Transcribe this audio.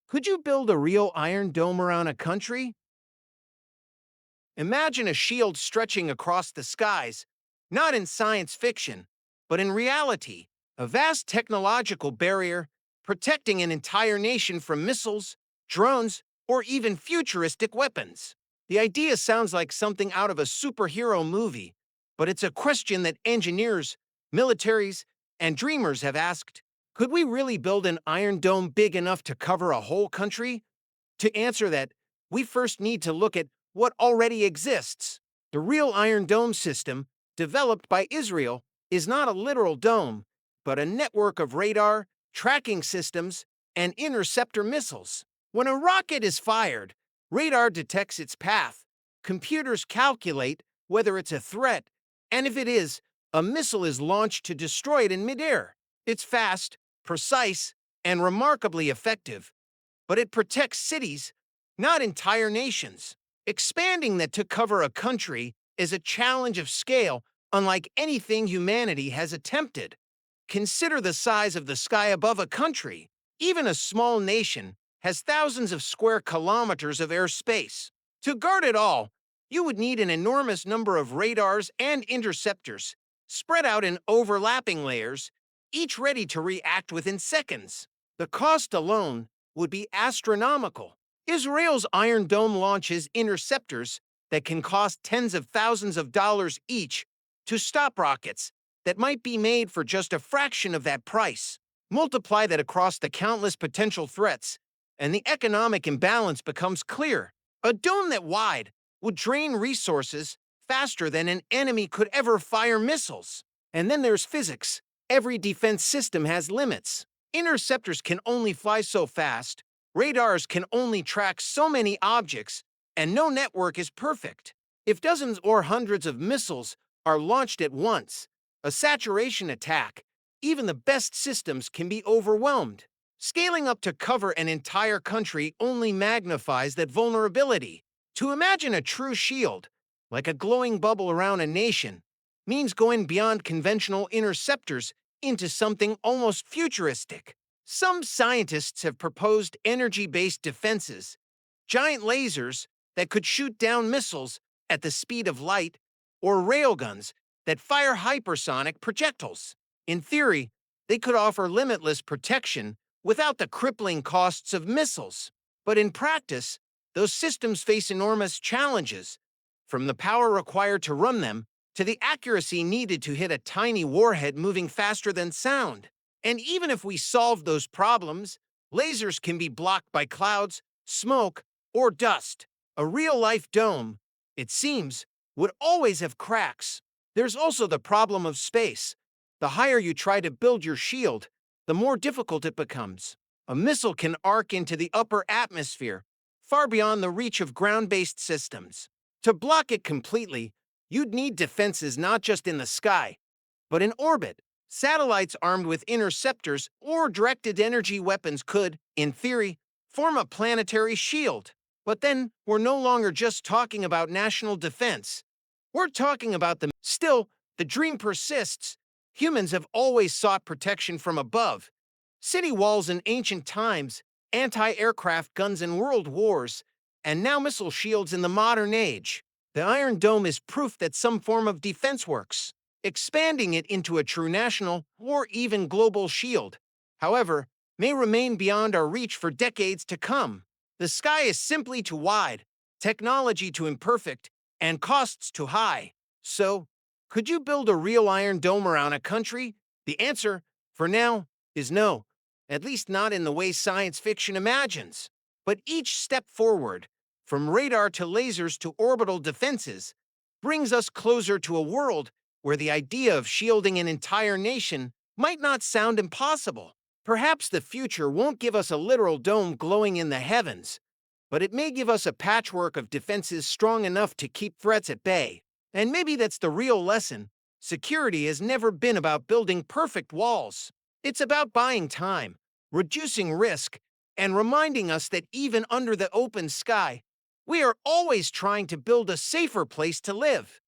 Could you build a real iron dome around a country? Imagine a shield stretching across the skies, not in science fiction, but in reality, a vast technological barrier protecting an entire nation from missiles, drones, or even futuristic weapons. The idea sounds like something out of a superhero movie, but it's a question that engineers, militaries, and dreamers have asked. Could we really build an iron dome big enough to cover a whole country? To answer that, we first need to look at what already exists. The real Iron Dome system, developed by Israel, is not a literal dome, but a network of radar, tracking systems, and interceptor missiles. When a rocket is fired, radar detects its path, computers calculate whether it's a threat, and if it is, a missile is launched to destroy it in midair. It's fast, precise, and remarkably effective, but it protects cities, not entire nations. Expanding that to cover a country is a challenge of scale unlike anything humanity has attempted. Consider the size of the sky above a country. Even a small nation has thousands of square kilometers of airspace. To guard it all, you would need an enormous number of radars and interceptors, spread out in overlapping layers, each ready to react within seconds. The cost alone would be astronomical. Israel's Iron Dome launches interceptors that can cost tens of thousands of dollars each to stop rockets that might be made for just a fraction of that price. Multiply that across the countless potential threats, and the economic imbalance becomes clear. A dome that wide would drain resources faster than an enemy could ever fire missiles. And then there's physics. Every defense system has limits. Interceptors can only fly so fast, radars can only track so many objects, and no network is perfect. If dozens or hundreds of missiles are launched at once, a saturation attack, even the best systems can be overwhelmed. Scaling up to cover an entire country only magnifies that vulnerability. To imagine a true shield, like a glowing bubble around a nation, means going beyond conventional interceptors into something almost futuristic. Some scientists have proposed energy-based defenses, giant lasers that could shoot down missiles at the speed of light, or railguns that fire hypersonic projectiles. In theory, they could offer limitless protection without the crippling costs of missiles. But in practice, those systems face enormous challenges, from the power required to run them to the accuracy needed to hit a tiny warhead moving faster than sound. And even if we solve those problems, lasers can be blocked by clouds, smoke, or dust. A real-life dome, it seems, would always have cracks. There's also the problem of space. The higher you try to build your shield, the more difficult it becomes. A missile can arc into the upper atmosphere, far beyond the reach of ground-based systems. To block it completely, you'd need defenses not just in the sky, but in orbit. Satellites armed with interceptors or directed energy weapons could, in theory, form a planetary shield. But then, we're no longer just talking about national defense. We're talking about the... Still, the dream persists. Humans have always sought protection from above. City walls in ancient times, anti-aircraft guns in world wars, and now missile shields in the modern age. The Iron Dome is proof that some form of defense works. Expanding it into a true national or even global shield, however, may remain beyond our reach for decades to come. The sky is simply too wide, technology too imperfect, and costs too high. So, could you build a real Iron Dome around a country? The answer, for now, is no, at least not in the way science fiction imagines. But each step forward, from radar to lasers to orbital defenses, brings us closer to a world where the idea of shielding an entire nation might not sound impossible. Perhaps the future won't give us a literal dome glowing in the heavens, but it may give us a patchwork of defenses strong enough to keep threats at bay. And maybe that's the real lesson. Security has never been about building perfect walls. It's about buying time, reducing risk, and reminding us that even under the open sky, we are always trying to build a safer place to live.